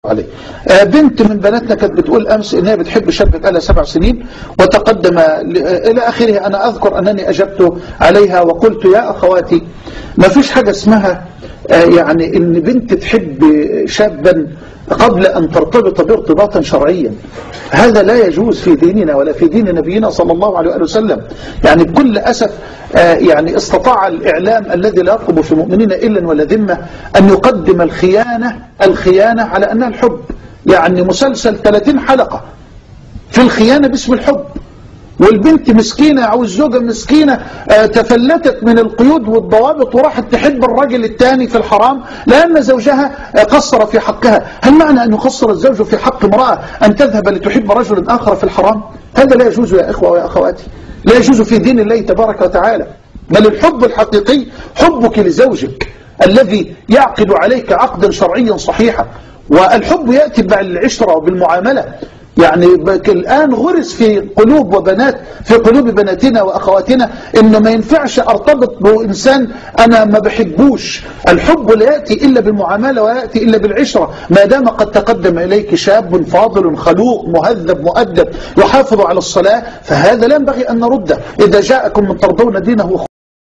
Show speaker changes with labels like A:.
A: عليه. بنت من بناتنا كانت بتقول أمس إنها بتحب شاب بقالها 7 سنين وتقدم إلى آخره. أنا أذكر أنني أجبت عليها وقلت يا أخواتي ما فيش حاجة اسمها يعني إن بنت تحب شابا قبل أن ترتبط بارتباطا شرعيا. هذا لا يجوز في ديننا ولا في دين نبينا صلى الله عليه وسلم. يعني بكل أسف يعني استطاع الإعلام الذي لا يرقب في المؤمنين إلا ولا ذمة أن يقدم الخيانة على أنها الحب. يعني مسلسل 30 حلقة في الخيانة باسم الحب، والبنت مسكينة أو الزوجة مسكينة تفلتت من القيود والضوابط وراحت تحب الرجل الثاني في الحرام لأن زوجها قصر في حقها. هل معنى أن يقصر الزوج في حق امرأة أن تذهب لتحب رجل آخر في الحرام؟ هذا لا يجوز يا إخوة ويا أخواتي، لا يجوز في دين الله تبارك وتعالى. بل الحب الحقيقي حبك لزوجك الذي يعقد عليك عقدا شرعيا صحيحا. والحب يأتي بالعشرة وبالمعاملة. يعني الآن غرس في قلوب بناتنا وأخواتنا إن ما ينفعش أرتبط بإنسان أنا ما بحبوش. الحب لا يأتي إلا بالمعاملة ويأتي إلا بالعشرة. ما دام قد تقدم إليك شاب فاضل خلوق مهذب مؤدب يحافظ على الصلاة فهذا لا ينبغي أن نرده. إذا جاءكم من ترضون دينه